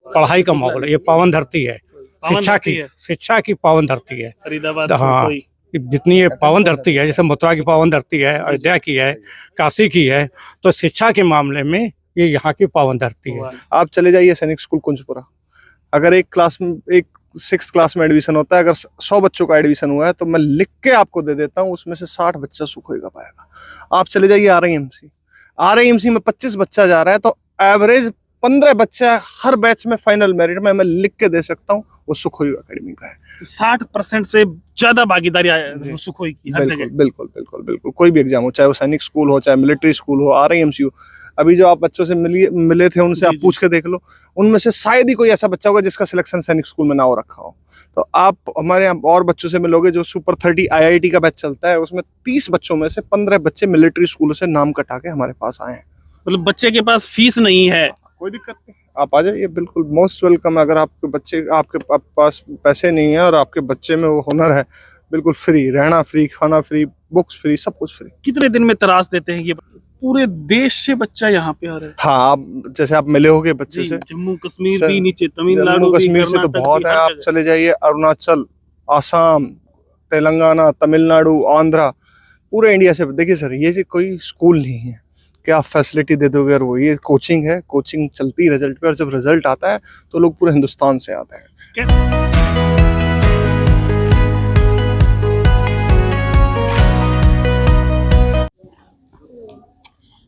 पढ़ाई का माहौल है, ये पावन धरती है, पावन धरती है। शिक्षा की पावन धरती है। फरीदाबाद हाँ, कोई जितनी ये पावन धरती है, जैसे मथुरा की पावन धरती है, अयोध्या की है, काशी की है, तो शिक्षा के मामले में ये यहाँ की पावन धरती है। आप चले जाइए सैनिक स्कूल कुंजपुरा, अगर एक 6th क्लास में एडमिशन होता है, अगर 100 बच्चों का एडमिशन हुआ है तो मैं लिख के आपको दे देता हूँ, उसमें से 60 बच्चा सुखोई का पाएगा। आप चले जाइए RIMC में 25 बच्चा जा रहा है, तो एवरेज 15 बच्चा हर बैच में फाइनल मेरिट में मैं लिख के दे सकता हूँ, वो सुखोई अकेडमी का है। 60% से ज्यादा भागीदारी सुखोई की हर जगह। बिल्कुल कोई भी एग्जाम हो, चाहे वो सैनिक स्कूल हो, चाहे मिलिट्री स्कूल हो, RIMC हो। अभी जो आप बच्चों से मिले थे, उनसे आप पूछ के देख लो, उनमें से शायद ही कोई ऐसा बच्चा होगा जिसका सिलेक्शन सैनिक स्कूल में ना हो रखा हो। तो आप हमारे यहाँ और बच्चों से मिलोगे, जो सुपर 30 IIT का बैच चलता है, उसमें 30 बच्चों में से 15 बच्चे मिलिट्री स्कूलों से नाम कटा के हमारे पास आए हैं। मतलब बच्चे के पास फीस नहीं है, कोई दिक्कत नहीं, आप आ जाइए, बिल्कुल मोस्ट वेलकम है। अगर आपके पास पैसे नहीं है और आपके बच्चे में वो हुनर है, बिल्कुल फ्री रहना, फ्री खाना, फ्री बुक्स, फ्री सब कुछ फ्री। कितने दिन में तराश देते हैं ये? पूरे देश से बच्चा यहाँ पे आ रहा है। हाँ, आप जैसे आप मिले होगे बच्चे से, जम्मू कश्मीर भी, नीचे तमिलनाडु जम्मू कश्मीर से तो बहुत है। आप चले जाइए अरुणाचल, आसाम, तेलंगाना, तमिलनाडु, आंध्रा, पूरे इंडिया से। देखिए सर, ये कोई स्कूल नहीं है कि आप फैसिलिटी दे दोगे और वो, ये कोचिंग है, कोचिंग चलती है रिजल्ट पे, और जब रिजल्ट आता है तो लोग पूरे हिंदुस्तान से आते हैं।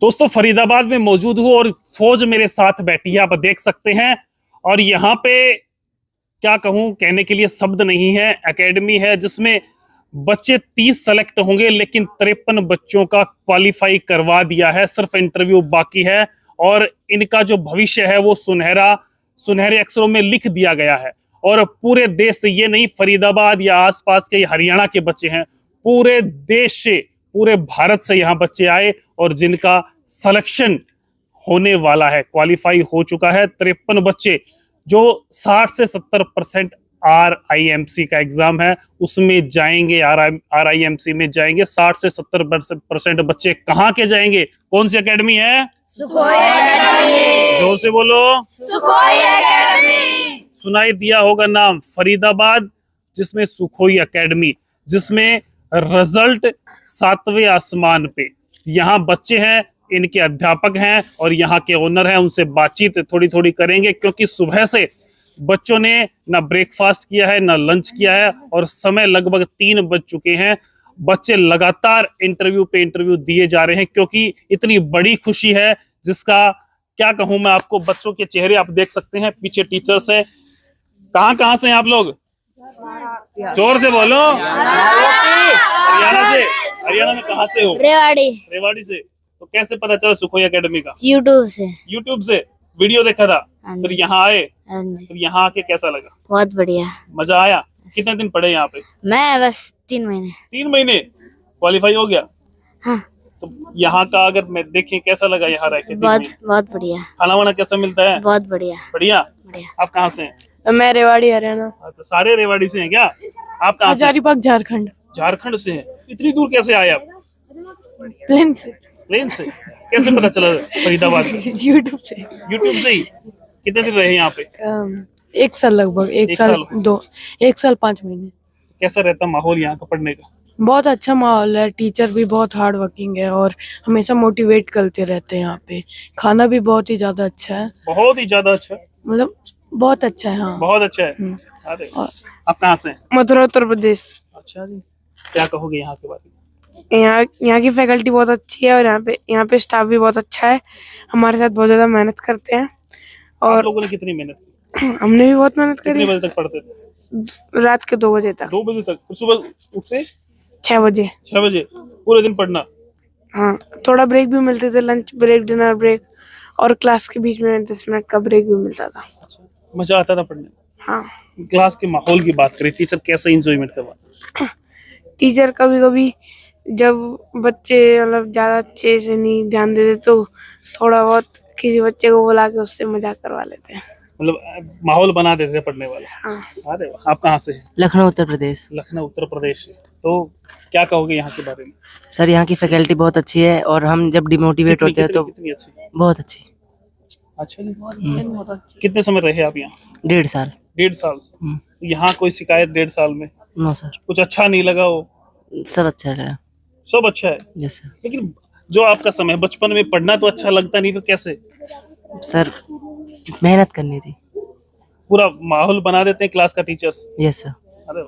दोस्तों, फरीदाबाद में मौजूद हूँ और फौज मेरे साथ बैठी है, आप देख सकते हैं। और यहाँ पे क्या कहूँ, कहने के लिए शब्द नहीं है। एकेडमी है जिसमें बच्चे 30 सेलेक्ट होंगे, लेकिन 53 बच्चों का क्वालिफाई करवा दिया है, सिर्फ इंटरव्यू बाकी है। और इनका जो भविष्य है वो सुनहरे अक्षरों में लिख दिया गया है। और पूरे देश से, ये नहीं फरीदाबाद या आसपास के हरियाणा के बच्चे हैं, पूरे देश से, पूरे भारत से यहाँ बच्चे आए और जिनका सिलेक्शन होने वाला है, क्वालिफाई हो चुका है। 53 बच्चे, जो 60 से 70% RIMC का एग्जाम है उसमें जाएंगे, RIMC में जाएंगे। 60 से 70% बच्चे कहाँ के जाएंगे? कौन सी एकेडमी है? Sukhoi academy. जोर से बोलो, सुखोई एकेडमी। सुनाई दिया होगा नाम, फरीदाबाद, जिसमें सुखोई एकेडमी, जिसमें रिजल्ट 7वें आसमान पे। यहाँ बच्चे हैं, इनके अध्यापक हैं और यहाँ के ओनर हैं, उनसे बातचीत थोड़ी करेंगे, क्योंकि सुबह से बच्चों ने ना ब्रेकफास्ट किया है, ना लंच किया है, और समय लगभग 3 बज चुके हैं। बच्चे लगातार इंटरव्यू पे इंटरव्यू दिए जा रहे हैं, क्योंकि इतनी बड़ी खुशी है जिसका क्या कहूं मैं आपको। बच्चों के चेहरे आप देख सकते हैं, पीछे टीचर्स है। कहाँ से हैं आप लोग? जोर से बोलो। हरियाणा से। हरियाणा में कहाँ से हो? रेवाड़ी से। तो कैसे पता चला सुखोई एकेडमी का? यूट्यूब से वीडियो देखा था, फिर यहाँ आए। फिर यहाँ आके कैसा लगा? बहुत बढ़िया, मजा आया। कितने दिन पढ़े यहाँ पे? मैं बस 3 महीने। 3 महीने क्वालिफाई हो गया? हाँ। तो यहाँ का अगर मैं देखें, कैसा लगा यहाँ रह के? बहुत बढ़िया। खाना वाना कैसा मिलता है? बहुत बढ़िया। बढ़िया। आप कहाँ से हैं? मैं रेवाड़ी, हरियाणा। तो सारे रेवाड़ी से हैं क्या? आप कहाँ से? हजारीबाग, झारखंड। झारखंड से हैं। इतनी दूर कैसे आए आप? प्लेन से। प्लेन से? कैसे पता चला फरीदाबाद? यूट्यूब से ही। कितने दिन रहे यहाँ पे? 1 साल लगभग। 1 साल 5 महीने। कैसा रहता माहौल यहाँ का पढ़ने का? बहुत अच्छा माहौल है, टीचर भी बहुत हार्ड वर्किंग है और हमेशा मोटिवेट करते रहते हैं। यहाँ पे खाना भी बहुत ही ज्यादा अच्छा है। बहुत ही ज्यादा अच्छा? मतलब बहुत अच्छा है। हाँ, बहुत अच्छा है। आप कहाँ से हैं? मथुरा, उत्तर प्रदेश। अच्छा जी, क्या कहोगे यहाँ के बारे में? यहाँ की फैकल्टी बहुत अच्छी है और यहाँ पे स्टाफ भी बहुत अच्छा है, हमारे साथ बहुत ज्यादा मेहनत करते हैं। और आप लोगों ने कितनी मेहनत की? हमने भी बहुत मेहनत करी। कितने बजे तक पढ़ते थे? रात के 2 बजे तक। 2 बजे तक? फिर सुबह उठते 6 बजे। 6 बजे पूरे दिन पढ़ना? हाँ, थोड़ा ब्रेक भी मिलते थे, लंच ब्रेक, डिनर ब्रेक, और क्लास के बीच में 10 मिनट का ब्रेक भी मिलता था। मजा आता था पढ़ने? हाँ। क्लास के माहौल की बात करें, टीचर कैसे एंजॉयमेंट करवाते? टीचर कभी कभी जब बच्चे मतलब ज्यादा अच्छे से नहीं ध्यान देते तो थोड़ा बहुत किसी बच्चे को बुला के उससे मजाक करवा लेते हैं। मतलब माहौल बना देते थे पढ़ने वाला। हाँ। अरे वाह। आप कहाँ से हैं? लखनऊ, उत्तर प्रदेश। लखनऊ, उत्तर प्रदेश। तो क्या कहोगे यहाँ के बारे में? सर, यहाँ की फैकल्टी बहुत अच्छी है और हम जब डिमोटिवेट होते हैं तो कितनी अच्छी? बहुत अच्छी। अच्छा जी। कितने समय रहे आप यहाँ? 1.5 साल। 1.5 साल से। यहाँ कोई शिकायत 1.5 साल में? नो सर, कुछ अच्छा नहीं लगा हो? सब अच्छा रहा। सब अच्छा है, यस सर। लेकिन जो आपका समय बचपन में पढ़ना तो अच्छा लगता नहीं, फिर कैसे? सर मेहनत करनी थी। पूरा माहौल बना देते हैं क्लास का टीचर्स। Yes sir. अरे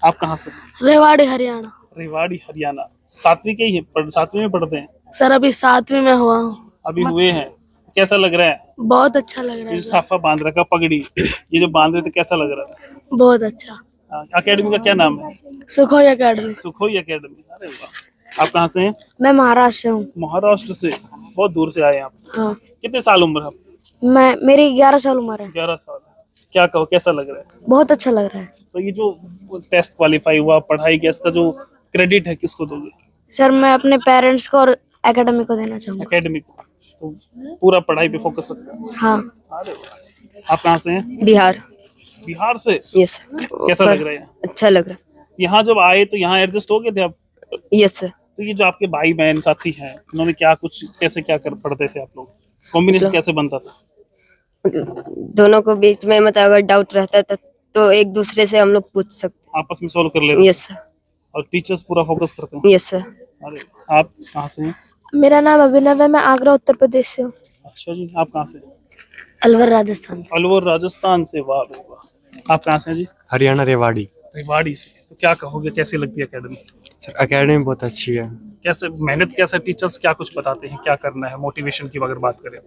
आप कहाँ से? रेवाड़ी हरियाणा। रेवाड़ी हरियाणा। 7वीं के ही हैं, 7वीं में पढ़ते हैं? सर अभी 7वीं में हुआ हूँ। अभी हुए हैं, कैसा लग रहा है? बहुत अच्छा लग रहा ये है जो सर। साफा बांध रखा पगड़ी, ये जो बांध रहे थे, कैसा लग रहा है? बहुत अच्छा। अकेडमी का क्या नाम है? Sukhoi academy. Sukhoi academy. अरे वाह। आप कहाँ से हैं? मैं महाराष्ट्र से हूँ। महाराष्ट्र से, बहुत दूर से आए आप। हाँ। कितने साल उम्र है आप? मेरी 11 साल उम्र है। 11 साल। क्या कहो, कैसा लग रहा है? बहुत अच्छा लग रहा है। तो ये जो टेस्ट क्वालिफाई हुआ, पढ़ाई किया, इसका जो क्रेडिट है किसको दोगे? सर मैं अपने पेरेंट्स को और एकेडमी को देना चाहूँगा। एकेडमी को। तो पूरा पढ़ाई पे फोकस रखते हैं। हाँ। अरे वाह। आप कहाँ से हैं? बिहार। बिहार से। यस। कैसा लग रहा है? अच्छा लग रहा यहाँ जब आए तो यहाँ एडजस्ट हो गए थे आप? है। Yes sir. तो ये जो आपके भाई बहन साथी हैं, उन्होंने क्या कुछ कैसे क्या कर पढ़ते थे आप लोग? कॉम्बिनेशन कैसे बनता था? दोनों को बीच में मतलब अगर डाउट रहता था तो एक दूसरे से हम लोग पूछ सकते आपस में सॉल्व कर लेते हैं। थे? Yes sir. और टीचर्स पूरा फोकस करते हैं? Yes sir. अरे आप कहाँ से हैं? मेरा नाम अभिनव है, मैं आगरा उत्तर प्रदेश से हूँ। अच्छा जी। आप कहाँ से? अलवर राजस्थान से। अलवर राजस्थान से। वाह भाई वाह। आप कहाँ से हैं जी? हरियाणा रेवाड़ी। रेवाड़ी से। तो क्या कहोगे, कैसी लगती है एकेडमी? सर एकेडमी बहुत अच्छी है। कैसे मेहनत, कैसे टीचर्स क्या कुछ बताते हैं, क्या करना है, मोटिवेशन की अगर बात करें?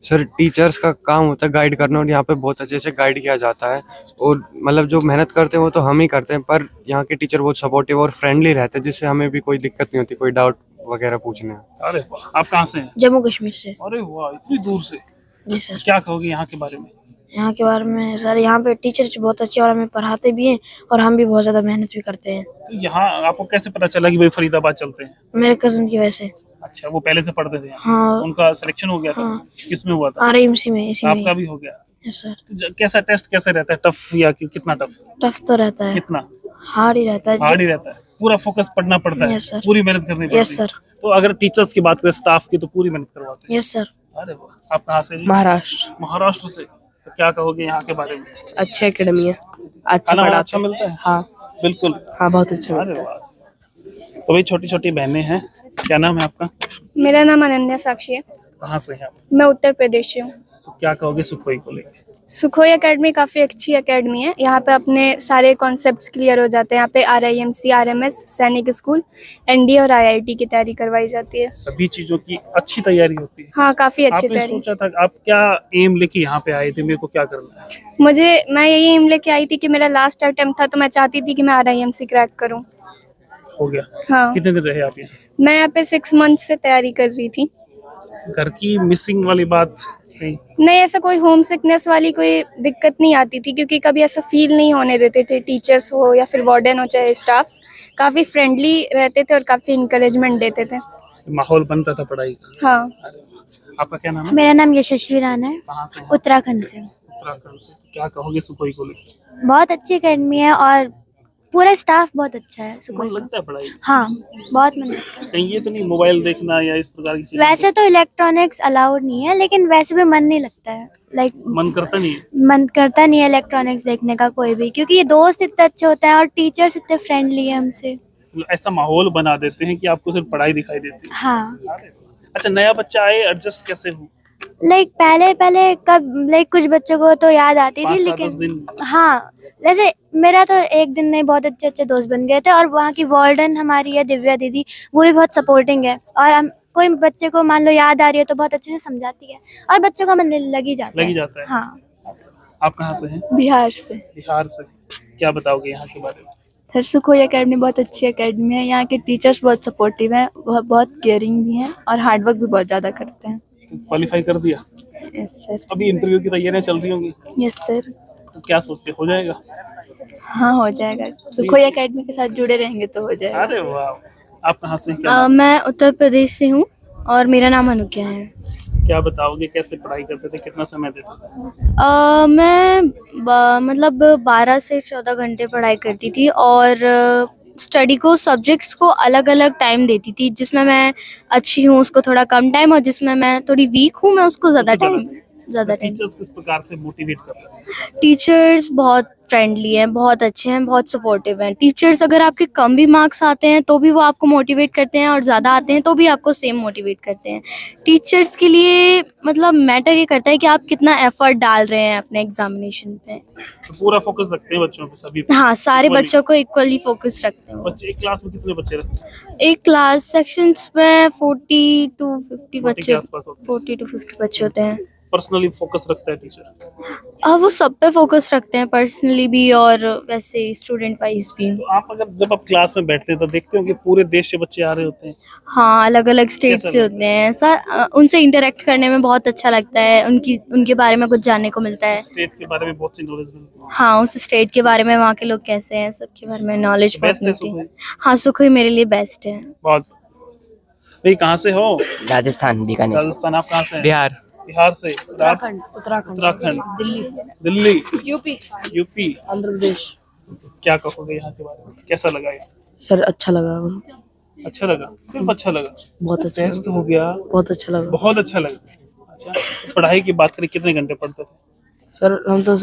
सर टीचर्स का काम होता है गाइड करना और यहाँ पे बहुत अच्छे से गाइड किया जाता है और मतलब जो मेहनत करते हैं वो तो हम ही करते हैं, पर यहाँ के टीचर बहुत सपोर्टिव और फ्रेंडली रहते हैं, जिससे हमें भी कोई दिक्कत नहीं होती कोई डाउट वगैरह पूछने। अरे वाह। आप कहाँ से हैं? जम्मू कश्मीर से। अरे वाह, इतनी दूर से। जी सर। क्या कहोगे यहाँ के बारे में? यहाँ के बारे में सर, यहाँ पे टीचर्स बहुत अच्छे और हमें पढ़ाते भी हैं और हम भी बहुत ज्यादा मेहनत भी करते हैं। तो यहाँ आपको कैसे पता चला कि भाई फरीदाबाद चलते हैं? मेरे कजन की वजह से। अच्छा, वो पहले से पढ़ते थे यहाँ? हाँ। उनका सिलेक्शन हो गया था? हाँ। किसमें हुआ था? RIMC में, इसी में। आपका भी हो गया? Yes sir. तो कैसा टेस्ट कैसे रहता है, टफ या कितना टफ? टफ तो रहता है, कितना हार्ड ही रहता है। हार्ड ही रहता है? पूरा फोकस पढ़ना पड़ता है? Yes sir. पूरी मेहनत करनी पड़ती है? Yes sir. तो अगर टीचर्स की बात करें, स्टाफ की, तो पूरी मेहनत करवाते हैं? Yes sir. अरे वाह। आप कहाँ से जी? महाराष्ट्र। महाराष्ट्र से। तो क्या कहोगे यहाँ के बारे में? अच्छी एकेडमी है, अच्छा खाना पढ़ाते अच्छा हैं। मिलता है? हाँ बिल्कुल। हाँ बहुत अच्छा अरे मिलता है। वाह। तो भाई छोटी छोटी बहनें हैं, क्या नाम है आपका? मेरा नाम अनन्या साक्षी है। कहाँ से हैं आप? मैं उत्तर प्रदेश से हूँ। तो क्या कहोगे सुखोई को लेकर? सुखोई एकेडमी काफ़ी अच्छी एकेडमी है। यहाँ पे अपने सारे कॉन्सेप्ट्स क्लियर हो जाते हैं। यहाँ पे RIMC, RMS, सैनिक स्कूल, ND और IIT की तैयारी करवाई जाती है। सभी चीजों की अच्छी तैयारी होती है? हाँ, काफ़ी अच्छी आपने तैयारी। सोचा था, आप क्या एम लेके यहाँ पे आए थे, मेरे को क्या करना है? मैं यही एम लेके आई थी कि मेरा लास्ट अटेम्प्ट था, तो मैं चाहती थी कि मैं RIMC क्रैक करूँ। हो गया? हाँ। कितने दिन रहे आप यहाँ? मैं यहाँ पे 6 मंथ से तैयारी कर रही थी। घर की मिसिंग वाली बात नहीं? नहीं, ऐसा कोई होम सिकनेस वाली कोई दिक्कत नहीं आती थी, क्योंकि कभी ऐसा फील नहीं होने देते थे। टीचर्स हो या फिर वार्डन हो, चाहे स्टाफ्स, काफ़ी फ्रेंडली रहते थे और काफ़ी इंकरेजमेंट देते थे। माहौल बनता था पढ़ाई का? हाँ। आपका क्या नाम है? मेरा नाम यशस्वी राणा है, कहाँ से हैं? उत्तराखंड से। उत्तराखंड से। क्या कहोगे सुखोई को लेकर? बहुत अच्छी एकेडमी है और पूरा स्टाफ बहुत अच्छा है सुखोई मन का। लगता है पढ़ाई? हाँ, बहुत मन लगता है। कहीं ये तो नहीं मोबाइल देखना या इस प्रकार की चीजें? वैसे तो इलेक्ट्रॉनिक्स अलाउड नहीं है, लेकिन वैसे भी मन नहीं लगता है। मन करता नहीं है? मन करता नहीं है इलेक्ट्रॉनिक्स देखने का कोई भी, क्योंकि ये दोस्त इतने अच्छे होते हैं और टीचर्स इतने फ्रेंडली है हमसे। ऐसा माहौल बना देते हैं कि आपको सिर्फ पढ़ाई दिखाई देती है? हाँ। अच्छा, नया बच्चा आए, एडजस्ट कैसे हो? पहले कुछ बच्चों को तो याद आती थी, 5-10 दिन? लेकिन हाँ, जैसे मेरा तो एक दिन में बहुत अच्छे अच्छे दोस्त बन गए थे। और वहाँ की वार्डन हमारी है दिव्या दीदी, वो भी बहुत सपोर्टिंग है और हम कोई बच्चे को मान लो याद आ रही है तो बहुत अच्छे से समझाती है और बच्चों का मन लग ही जाता है। हाँ। आप कहाँ से हैं? बिहार से। बिहार से। क्या बताओगे यहाँ के बारे में? सर, सुखोई एकेडमी बहुत अच्छी एकेडमी है। यहाँ के टीचर्स बहुत सपोर्टिव हैं, बहुत केयरिंग भी हैं और हार्डवर्क भी बहुत ज़्यादा करते हैं। क्वालिफाई कर दिया? Yes sir. अभी इंटरव्यू की तैयारियां चल रही होंगी? Yes sir. तो क्या सोचते, हो जाएगा? हाँ, हो जाएगा। सुखोई एकेडमी के साथ जुड़े रहेंगे तो हो जाएगा। अरे वाह। आप कहाँ से? क्या मैं उत्तर प्रदेश से हूँ और मेरा नाम अनुक्या है। क्या बताओगे, कैसे पढ़ाई करते थे, कितना समय देते थे? मैं मतलब 12 से 14 घंटे पढ़ाई करती थी और स्टडी को, सब्जेक्ट्स को अलग अलग टाइम देती थी। जिसमें मैं अच्छी हूँ उसको थोड़ा कम टाइम, और जिसमें मैं थोड़ी वीक हूँ मैं उसको ज़्यादा टाइम। टीचर्स किस प्रकार से मोटिवेट कर रहे हैं? टीचर्स बहुत फ्रेंडली हैं, बहुत अच्छे हैं, बहुत सपोर्टिव हैं। टीचर्स अगर आपके कम भी मार्क्स आते हैं तो भी वो आपको मोटिवेट करते हैं, और ज़्यादा आते हैं तो भी आपको सेम मोटिवेट करते हैं। टीचर्स के लिए मतलब मैटर ये करता है कि आप कितना एफर्ट डाल रहे हैं अपने एग्जामिनेशन पे। तो पूरा फोकस रखते हैं बच्चों पे, सभी पे? हाँ, सारे Equally? बच्चों को इक्वली फोकस रखते हैं वो। बच्चे एक क्लास में कितने बच्चे रखते हैं? एक क्लास सेक्शंस में 40 to 50 40 बच्चे, के आसपास होते हैं। 40 to 50 बच्चे होते हैं। पर्सनली फोकस रखता है टीचर? हाँ, वो सब पे फोकस रखते हैं, पर्सनली भी और वैसे स्टूडेंट वाइज भी। तो आप अगर जब आप क्लास में बैठते हैं तो देखते हो कि पूरे देश से बच्चे आ रहे होते हैं? हाँ, अलग अलग स्टेट कैसा से होते हैं सर। उनसे इंटरेक्ट करने में बहुत अच्छा लगता है, उनके बारे में कुछ जानने को मिलता है। स्टेट के बारे में बहुत सी नॉलेज मिलती है। हाँ, उस स्टेट के बारे में, वहाँ के लोग कैसे हैं, सबके बारे में नॉलेज बहुत बेस्ट है मिलती है। सुखोई? हाँ, सुखोई मेरे लिए बेस्ट है। बहुत। भाई कहाँ से हो? राजस्थान बीकानेर। राजस्थान। आप कहाँ से हैं? बिहार। बिहार से। उत्तराखंड। उत्तराखंड। दिल्ली। दिल्ली। यूपी। यूपी। आंध्र प्रदेश। क्या कहोगे यहाँ के बारे में, कैसा लगा ये? सर अच्छा लगा, अच्छा लगा? सिर्फ अच्छा लगा? बहुत अच्छा टेस्ट हो गया? बहुत अच्छा लगा। बहुत अच्छा लगा। अच्छा, पढ़ाई की बात करें, कितने घंटे पढ़ते थे? सर हम तो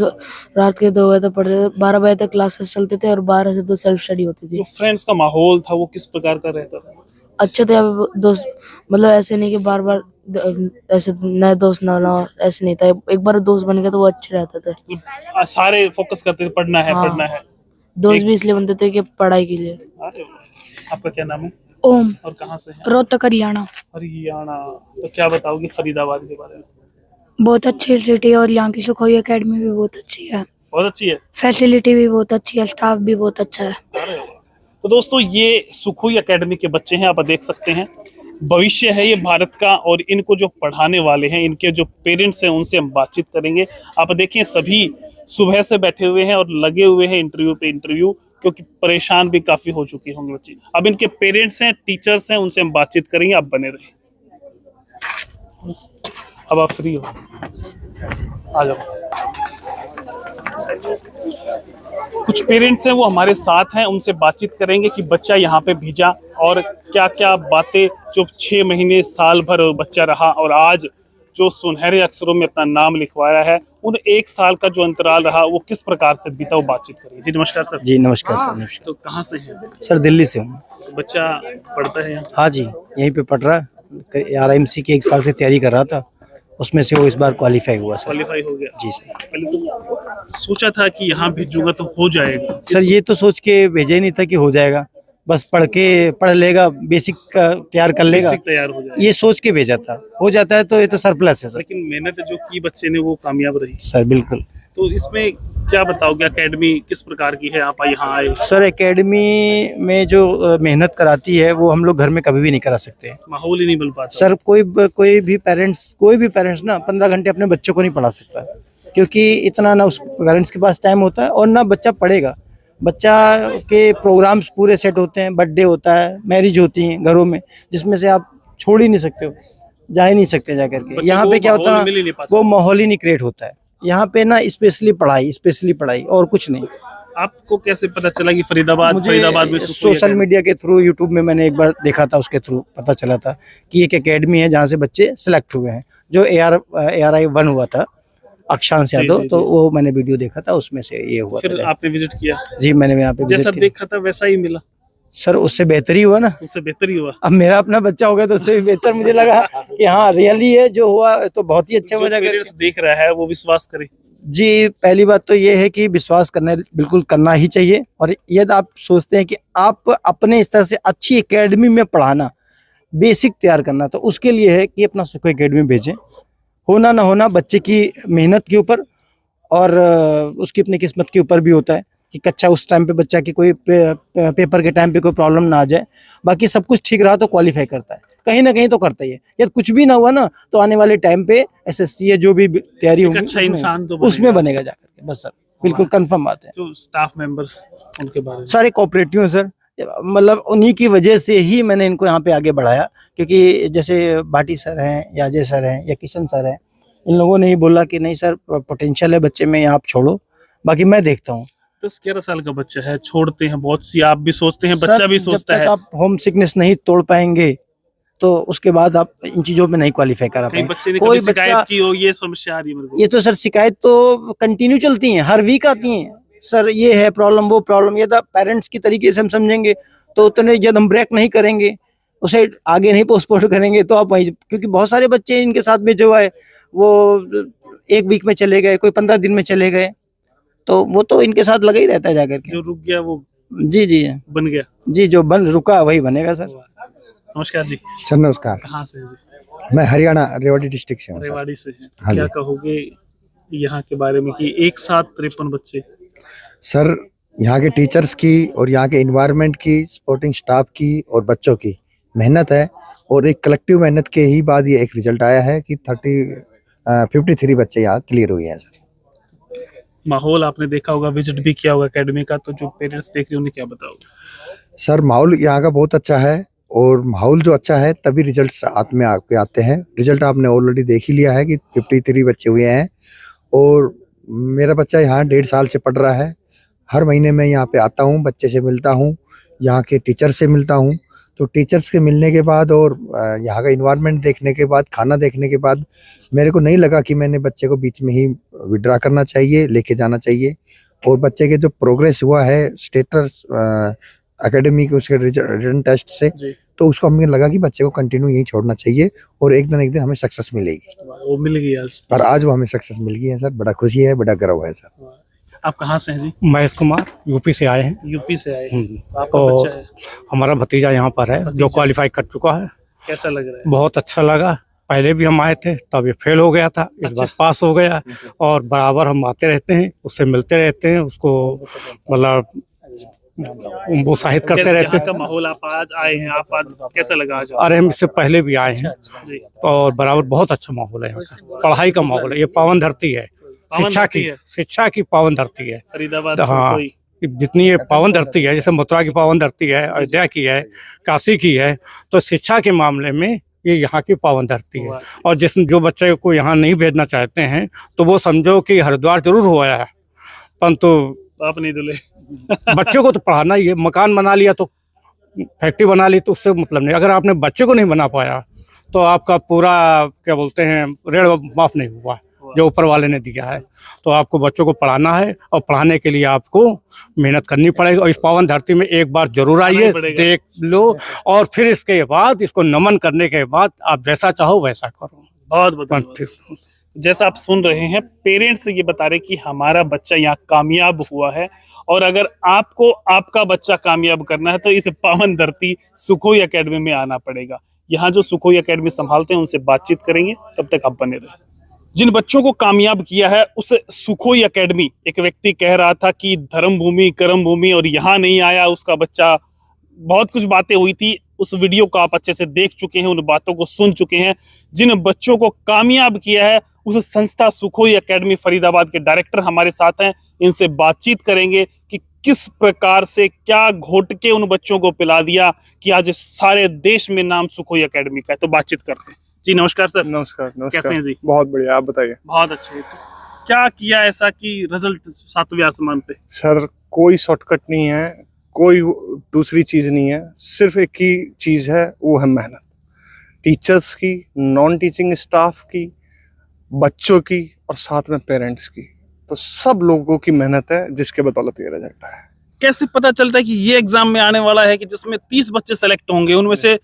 रात के 2 बजे तक पढ़ते थे, 12 बजे तक क्लासेस चलते थे और 12 से तो सेल्फ स्टडी होती थी। जो फ्रेंड्स का माहौल था वो किस प्रकार का रहता था? अच्छे थे। अब दोस्त मतलब ऐसे नहीं कि बार बार ऐसे नए दोस्त ना बनाओ, ऐसे नहीं था। एक बार दोस्त बन गए तो वो अच्छे रहते थे। मतलब सारे फोकस करते थे, पढ़ना है हाँ। पढ़ना है। दोस्त भी इसलिए बनते थे कि पढ़ाई के लिए। अरे वाह। आपका क्या नाम है? ओम। और कहाँ से है? रोहतक हरियाणा। हरियाणा। तो क्या बताओगे फरीदाबाद के बारे में? बहुत अच्छी सिटी है और यहाँ की सुखोई एकेडमी भी बहुत अच्छी है। बहुत अच्छी है। फैसिलिटी भी बहुत अच्छी है, स्टाफ भी बहुत अच्छा है। अरे वाह। तो दोस्तों ये सुखोई एकेडमी के बच्चे हैं, आप देख सकते हैं। भविष्य है ये भारत का, और इनको जो पढ़ाने वाले हैं, इनके जो पेरेंट्स हैं, उनसे हम बातचीत करेंगे। आप देखिए सभी सुबह से बैठे हुए हैं और लगे हुए हैं इंटरव्यू पे इंटरव्यू, क्योंकि परेशान भी काफी हो चुकी होंगे बच्चे। अब इनके पेरेंट्स हैं, टीचर्स हैं, उनसे हम बातचीत करेंगे। आप बने रहिए। अब आप फ्री हो, आ जाओ। कुछ पेरेंट्स हैं वो हमारे साथ हैं, उनसे बातचीत करेंगे कि बच्चा यहाँ पे भेजा और क्या क्या बातें, जो 6 महीने साल भर बच्चा रहा और आज जो सुनहरे अक्षरों में अपना नाम लिखवाया है, उन 1 साल का जो अंतराल रहा वो किस प्रकार से बीता, वो बातचीत करेंगे। जी नमस्कार सर। जी नमस्कार सर। नमस्कार तो कहाँ से हैं? सर, दिल्ली से हूँ। तो बच्चा पढ़ता है यहाँ? हाँ जी, यहीं पे पढ़ रहा है। RIMC की 1 साल से तैयारी कर रहा था, उसमें से वो इस बार क्वालिफाई हुआ सर। क्वालिफाई हो गया? जी सर। पहले तो सोचा था कि यहाँ भेजूंगा तो हो जाएगा? सर ये तो सोच के भेजा ही नहीं था कि हो जाएगा, बस पढ़ लेगा, बेसिक तैयार कर लेगा, बेसिक तैयार हो जाएगा, ये सोच के भेजा था। हो जाता है तो ये तो सरप्लस है सर। लेकिन मेहनत जो की बच्चे ने वो कामयाब रही। सर बिल्कुल। तो इसमें क्या बताओगे, एकेडमी किस प्रकार की है, आप यहाँ आए? सर एकेडमी में जो मेहनत कराती है वो हम लोग घर में कभी भी नहीं करा सकते। माहौल ही नहीं मिल पाता। सर कोई भी पेरेंट्स ना 15 घंटे अपने बच्चों को नहीं पढ़ा सकता, क्योंकि इतना ना उस पेरेंट्स के पास टाइम होता है और ना बच्चा पढ़ेगा। बच्चा के प्रोग्राम्स पूरे सेट होते हैं, बर्थडे होता है, मैरिज होती हैं घरों में, जिसमें से आप छोड़ ही नहीं सकते हो, जा ही नहीं सकते जा करके। यहाँ पे क्या होता है, वो माहौल ही नहीं क्रिएट होता है। यहाँ पे ना स्पेशली पढ़ाई और कुछ नहीं। आपको कैसे पता चला कि फरीदाबाद में सोशल मीडिया के थ्रू, यूट्यूब में मैंने एक बार देखा था, उसके थ्रू पता चला था कि एक एकेडमी है जहाँ से बच्चे सिलेक्ट हुए हैं। जो ARI 1 हुआ था, अक्षांश यादव, तो वो मैंने वीडियो देखा था, उसमें से ये हुआ फिर था। आपने विजिट किया? जी मैंने यहाँ पे जैसा देखा था वैसा ही मिला? सर उससे बेहतर ही हुआ ना। उससे बेहतर ही हुआ। अब मेरा अपना बच्चा हो गया तो उससे भी बेहतर मुझे लगा कि हाँ रियली है, जो हुआ तो बहुत ही अच्छा हुआ। पेरेंट्स देख रहा है वो विश्वास करे। जी पहली बात तो ये है कि विश्वास बिल्कुल करना ही चाहिए। और यदि आप सोचते हैं कि आप अपने स्तर से अच्छी एकेडमी में पढ़ाना, बेसिक तैयार करना, तो उसके लिए है कि अपना सुखोई एकेडमी भेजें। होना ना होना बच्चे की मेहनत के ऊपर और उसकी अपनी किस्मत के ऊपर भी होता है कि कच्चा उस टाइम पे बच्चा की कोई पेपर के टाइम पे कोई प्रॉब्लम ना आ जाए। बाकी सब कुछ ठीक रहा तो क्वालिफाई करता है, कहीं ना कहीं तो करता ही है। यदि कुछ भी ना हुआ ना तो आने वाले टाइम पे SSC है जो भी तैयारी होगी अच्छा इंसान तो उसमें बनेगा जाकर के, बस सर बिल्कुल कंफर्म बात है। जो स्टाफ मेंबर्स उनके बारे में सारे कोऑपरेटिव हैं सर, मतलब उन्हीं की वजह से ही मैंने इनको यहाँ पे आगे बढ़ाया। क्योंकि जैसे भाटी सर हैं या अजय सर हैं या किशन सर हैं, इन लोगों ने ही बोला कि नहीं सर पोटेंशियल है बच्चे में, आप छोड़ो, बाकी मैं देखता हूँ। 10-11 साल का बच्चा है, छोड़ते हैं बहुत सी, आप भी सोचते हैं, बच्चा सर, भी सोचता जब है। तक आप होम सिकनेस नहीं तोड़ पाएंगे तो उसके बाद आप इन चीजों में नहीं क्वालिफाई करा कहीं पाएंगे। बच्चे ने कोई कभी शिकायत बच्चा, की हो, ये समस्या आ रही है मेरे को। ये तो सर शिकायत तो कंटिन्यू चलती हैं, हर वीक आती हैं। सर ये है प्रॉब्लम, वो प्रॉब्लम, ये तो पेरेंट्स की तरीके से हम समझेंगे तो उतने जब हम ब्रेक नहीं करेंगे, उसे आगे नहीं पोस्टपोन करेंगे तो आप वहीं, क्योंकि बहुत सारे बच्चे इनके साथ में जो है वो 1 वीक में चले गए, कोई 15 दिन में चले गए, तो वो तो इनके साथ लगा ही रहता है जाकर के। जो रुक गया वो जी जी बन गया। जी, जो बन रुका वही बनेगा सर। नमस्कार जी, सर नमस्कार, कहाँ से हैं जी? मैं हरियाणा रेवाड़ी डिस्ट्रिक्ट से हूँ सर। रेवाड़ी से हैं। हाँ क्या जी। कहोगे यहाँ के बारे में कि एक साथ 53 बच्चे? सर यहाँ के टीचर्स की और यहाँ के इन्वायरमेंट की, सपोर्टिंग स्टाफ की और बच्चों की मेहनत है, और एक कलेक्टिव मेहनत के ही बाद ये एक रिजल्ट आया है कि 53 बच्चे यहाँ क्लियर हुए हैं सर। माहौल आपने देखा होगा, विजिट भी किया होगा एकेडमी का, तो जो पेरेंट्स देख रहे हैं उन्हें क्या बताओगे? सर माहौल यहाँ का बहुत अच्छा है, और माहौल जो अच्छा है तभी रिजल्ट हाथ में आते हैं। रिजल्ट आपने ऑलरेडी देख ही लिया है कि 53 बच्चे हुए हैं, और मेरा बच्चा यहाँ 1.5 साल से पढ़ रहा है। हर महीने मैं यहाँ पे आता हूँ, बच्चे से मिलता हूँ, यहाँ के टीचर से मिलता हूँ। तो टीचर्स के मिलने के बाद और यहाँ का इन्वायरमेंट देखने के बाद, खाना देखने के बाद, मेरे को नहीं लगा कि मैंने बच्चे को बीच में ही विड्रा करना चाहिए, लेके जाना चाहिए। और बच्चे के जो प्रोग्रेस हुआ है स्टेटस एकेडमी के उसके रिटन टेस्ट से, तो उसको हमें लगा कि बच्चे को कंटिन्यू यही छोड़ना चाहिए, और एक दिन हमें सक्सेस मिलेगी। वो मिल गई आज। और आज वो हमें सक्सेस मिल गई है सर, बड़ा खुशी है, बड़ा गर्व है सर। आप कहाँ से हैं जी? महेश कुमार यूपी से आए हैं। यूपी से आए हैं। आपका और बच्चा है, हमारा भतीजा यहाँ पर है जो क्वालिफाई कर चुका है। कैसा लग रहा है? बहुत अच्छा लगा। पहले भी हम आए थे तब ये फेल हो गया था, इस बार पास हो गया, और बराबर हम आते रहते हैं, उससे मिलते रहते हैं, उसको मतलब उत्साहित करते रहते यहाँ का हैं। माहौल, आप आज आए हैं, आप आज कैसा लगा आज? अरे हम इससे पहले भी आए हैं, जी। और बराबर बहुत अच्छा माहौल है यहाँ का, पढ़ाई का माहौल है। ये पावन धरती है, शिक्षा की पावन धरती है। फरीदाबाद हाँ, जितनी ये पावन धरती है, जैसे मथुरा की पावन धरती है, अयोध्या की है, काशी की है, तो शिक्षा के मामले में ये यहाँ की पावन धरती है। और जो बच्चे को यहाँ नहीं भेजना चाहते हैं तो वो समझो कि हरिद्वार जरूर हो आया है, परंतु आप नहीं दुले। बच्चों को तो पढ़ाना ही है। मकान बना लिया तो, फैक्ट्री बना ली तो उससे मतलब नहीं। अगर आपने बच्चे को नहीं बना पाया तो आपका पूरा क्या बोलते हैं ऋण माफ नहीं हुआ जो ऊपर वाले ने दिया है। तो आपको बच्चों को पढ़ाना है, और पढ़ाने के लिए आपको मेहनत करनी पड़ेगी। और इस पावन धरती में एक बार जरूर आइए, देख लो, और फिर इसके बाद इसको नमन करने के बाद आप जैसा चाहो वैसा करो। बहुत बहुत जैसा आप सुन रहे हैं, पेरेंट्स ये बता रहे कि हमारा बच्चा यहाँ कामयाब हुआ है, और अगर आपको आपका बच्चा कामयाब करना है तो इस पावन धरती सुखोई एकेडमी में आना पड़ेगा। यहाँ जो सुखोई एकेडमी संभालते हैं उनसे बातचीत करेंगे, तब तक आप बने रहे। जिन बच्चों को कामयाब किया है उस सुखोई एकेडमी, एक व्यक्ति कह रहा था कि धर्म भूमि कर्म भूमि, और यहाँ नहीं आया उसका बच्चा, बहुत कुछ बातें हुई थी। उस वीडियो को आप अच्छे से देख चुके हैं, उन बातों को सुन चुके हैं। जिन बच्चों को कामयाब किया है उस संस्था सुखोई एकेडमी फरीदाबाद के डायरेक्टर हमारे साथ हैं, इनसे बातचीत करेंगे कि किस प्रकार से क्या घोट के उन बच्चों को पिला दिया कि आज सारे देश में नाम सुखोई एकेडमी का है। तो बातचीत करते हैं। जी नमस्कार सर। नमस्कार। कैसे हैं जी? बहुत बढ़िया, आप बताइए। बहुत अच्छे हैं। क्या किया ऐसा कि रिजल्ट 7वें आसमान पे? सर कोई शॉर्टकट नहीं है, कोई दूसरी चीज नहीं है, सिर्फ एक ही चीज है, वो है मेहनत। टीचर्स की, नॉन टीचिंग स्टाफ की, बच्चों की, और साथ में पेरेंट्स की। तो सब लोगों की मेहनत है जिसके बदौलत ये रिजल्ट आया है। कैसे पता चलता है कि ये एग्जाम में आने वाला है कि जिसमें 30 बच्चे सेलेक्ट होंगे, उनमें से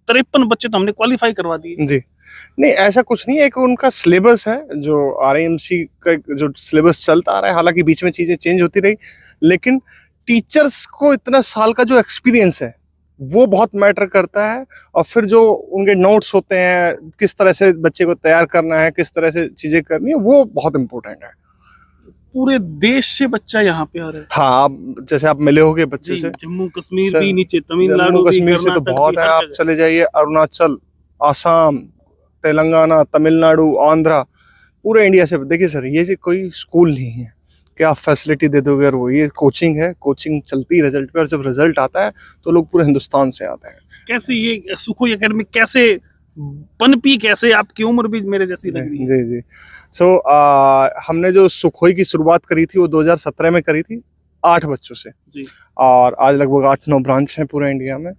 53 बच्चे तो हमने क्वालिफाई करवा दिए? जी नहीं, ऐसा कुछ नहीं है। एक उनका सिलेबस है, जो RIMC का जो सिलेबस चलता आ रहा है, हालांकि बीच में चीजें चेंज होती रही, लेकिन टीचर्स को इतना साल का जो एक्सपीरियंस है वो बहुत मैटर करता है। और फिर जो उनके नोट्स होते हैं, किस तरह से बच्चे को तैयार करना है, किस तरह से चीजें करनी है, वो बहुत इंपॉर्टेंट है। पूरे देश से बच्चा यहाँ पे आ रहा है। हाँ, आप जैसे आप मिले होगे बच्चे से, जम्मू कश्मीर सर, भी, नीचे तमिलनाडु जम्मू भी, कश्मीर से तो कर्नाटक बहुत भी, है। हर आप जगह। चले जाइए अरुणाचल, आसाम, तेलंगाना, तमिलनाडु, आंध्रा, पूरे इंडिया से। देखिए सर, ये कोई स्कूल नहीं है कि आप फैसिलिटी दे दोगे और वो, ये कोचिंग है। कोचिंग चलती है रिजल्ट पे, और जब रिजल्ट आता है तो लोग पूरे हिंदुस्तान से आते हैं। कैसे ये सुखोई एकेडमी कैसे पनपी, कैसे? आपकी उम्र भी मेरे जैसी लग रही है। जी जी। सो हमने जो सुखोई की शुरुआत करी थी वो 2017 में करी थी। 8 बच्चों से जी। और आज लगभग 8-9 ब्रांच हैं पूरे इंडिया में।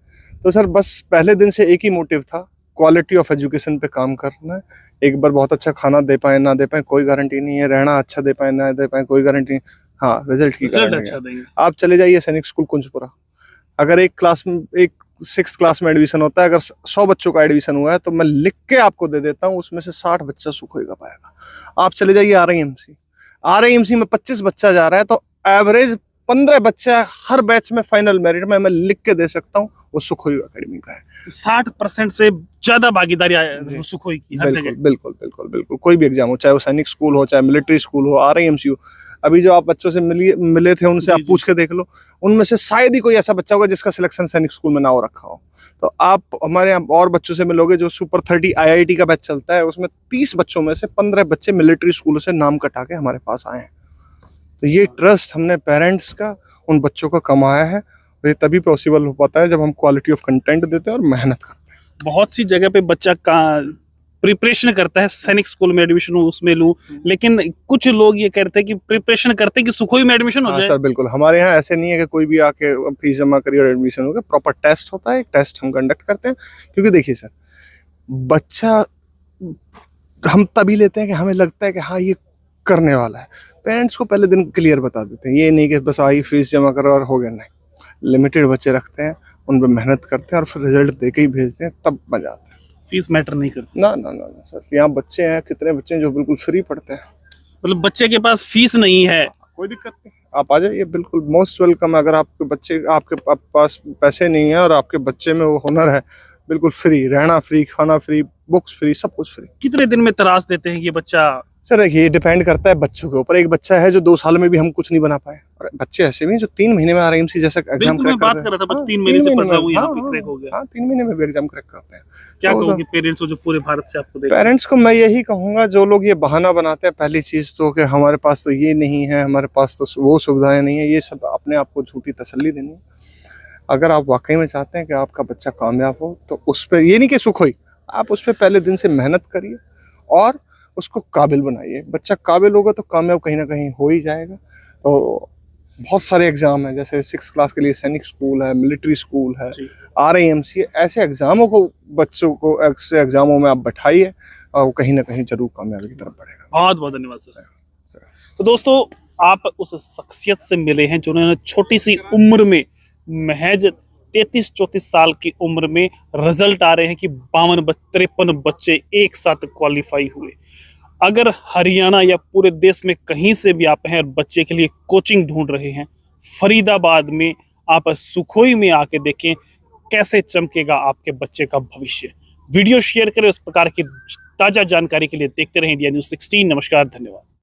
तो सर बस पहले दिन से एक ही मोटिव था, क्वालिटी ऑफ एजुकेशन पे काम करना है। एक बार बहुत अच्छा खाना दे पाए ना दे पाए कोई गारंटी नहीं है, रहना अच्छा दे पाए ना दे पाए कोई गारंटी नहीं, हाँ रिजल्ट की रिजल्ट गारंटी अच्छा है। देंगे। आप चले जाइए सैनिक स्कूल कुंजपुरा, अगर एक 6th क्लास में एडमिशन होता है, अगर 100 बच्चों का एडमिशन हुआ है तो मैं लिख के आपको दे देता हूँ, उसमें से 60 बच्चा सुख होगा पाएगा। आप चले जाइए RIMC में 25 बच्चा जा रहा है तो एवरेज 15 बच्चा हर बैच में फाइनल मेरिट में मैं लिख के दे सकता हूँ, वो सुखोई अकेडमी का है। 60% से ज्यादा भागीदारी सुखोई की हर बिल्कुल जगह। बिल्कुल बिल्कुल बिल्कुल, कोई भी एग्जाम हो, चाहे वो सैनिक स्कूल हो, चाहे मिलिट्री स्कूल हो, RIMC हो। अभी जो आप बच्चों से मिले थे उनसे जी, आप जी। पूछ के देख लो, उनमें से शायद ही कोई ऐसा बच्चा होगा जिसका सिलेक्शन सैनिक स्कूल में ना हो रखा हो। तो आप हमारे यहाँ और बच्चों से मिलोगे, जो सुपर 30 IIT का बैच चलता है, उसमें 30 बच्चों में से 15 बच्चे मिलिट्री स्कूलों से नाम कटा के हमारे पास आए हैं। तो ये ट्रस्ट हमने पेरेंट्स का उन बच्चों का कमाया है, और ये तभी पॉसिबल हो पाता है जब हम क्वालिटी ऑफ कंटेंट देते हैं और मेहनत करते हैं। बहुत सी जगह पे बच्चा का प्रिपरेशन करता है सैनिक स्कूल में एडमिशन हो उसमें लूं, लेकिन कुछ लोग ये कहते हैं कि प्रिपरेशन करते हैं कि सुखोई में एडमिशन हो हाँ जाए। सर बिल्कुल, हमारे यहाँ ऐसे नहीं है कि कोई भी आके फीस जमा करिए और एडमिशन होगा। प्रॉपर टेस्ट होता है, एक टेस्ट हम कंडक्ट करते हैं। क्योंकि देखिए सर, बच्चा हम तभी लेते हैं कि हमें लगता है कि हाँ ये करने वाला है। पेरेंट्स को पहले दिन क्लियर बता देते हैं, ये नहीं कि बस आई फीस जमा करो और हो गया, नहीं। लिमिटेड बच्चे रखते हैं, उन पर मेहनत करते हैं और फिर रिजल्ट दे के ही भेजते हैं, तब मजा आता है। फीस मैटर नहीं करती। ना ना ना ना सर, यहाँ बच्चे हैं, कितने बच्चे हैं जो बिल्कुल फ्री पढ़ते हैं, मतलब बच्चे के पास फीस नहीं है, कोई दिक्कत नहीं, आप आ जाइए, बिल्कुल मोस्ट वेलकम। अगर आपके पास पैसे नहीं है और आपके बच्चे में वो हुनर है, बिल्कुल फ्री, रहना फ्री, खाना फ्री, बुक्स फ्री, सब कुछ फ्री। कितने दिन में तराश देते हैं ये बच्चा? सर देखिए, ये डिपेंड करता है बच्चों के ऊपर। एक बच्चा है जो 2 साल में भी हम कुछ नहीं बना पाए, और बच्चे ऐसे भी हैं जो 3 महीने में RIMC जैसा एग्जाम बिल्कुल, मैं क्रैक बात करते कर रहा था, बस हाँ, 3 महीने से पढ़ रहा हूँ, यहाँ हाँ, पे क्रैक हो गया। हाँ 3 महीने में भी एग्जाम क्रैक करते हैं। क्या तो कहोगे पेरेंट्स को जो पूरे भारत से आपको देख? पेरेंट्स को मैं यही कहूंगा, जो लोग ये बहाना बनाते हैं, पहली चीज तो कि हमारे पास तो ये नहीं है, हमारे पास तो वो सुविधाएं नहीं है, ये सब अपने आप को झूठी तसल्ली देनी है। अगर आप वाकई में चाहते हैं कि आपका बच्चा कामयाब हो, तो उस पर ये नहीं कि सुख होई, आप उस पर पहले दिन से मेहनत करिए और उसको काबिल बनाइए। बच्चा काबिल होगा तो कामयाब कहीं ना कहीं हो ही जाएगा। तो बहुत सारे एग्जाम हैं, जैसे 6th क्लास के लिए सैनिक स्कूल है, मिलिट्री स्कूल है, RIMC, ऐसे एग्जामों को बच्चों को ऐसे एग्जामों में आप बैठाइए और वो कहीं ना कहीं जरूर कामयाबी की तरफ बढ़ेगा। बहुत बहुत धन्यवाद सर। तो दोस्तों, आप उस शख्सियत से मिले हैं जिन्होंने छोटी सी उम्र में, महज 33-34 साल की उम्र में रिजल्ट आ रहे हैं कि 52-53 बच्चे एक साथ क्वालिफाई हुए। अगर हरियाणा या पूरे देश में कहीं से भी आप हैं और बच्चे के लिए कोचिंग ढूंढ रहे हैं, फरीदाबाद में आप सुखोई में आके देखें कैसे चमकेगा आपके बच्चे का भविष्य। वीडियो शेयर करें, उस प्रकार की ताजा जानकारी के लिए देखते रहें इंडिया न्यूज़ 16। नमस्कार, धन्यवाद।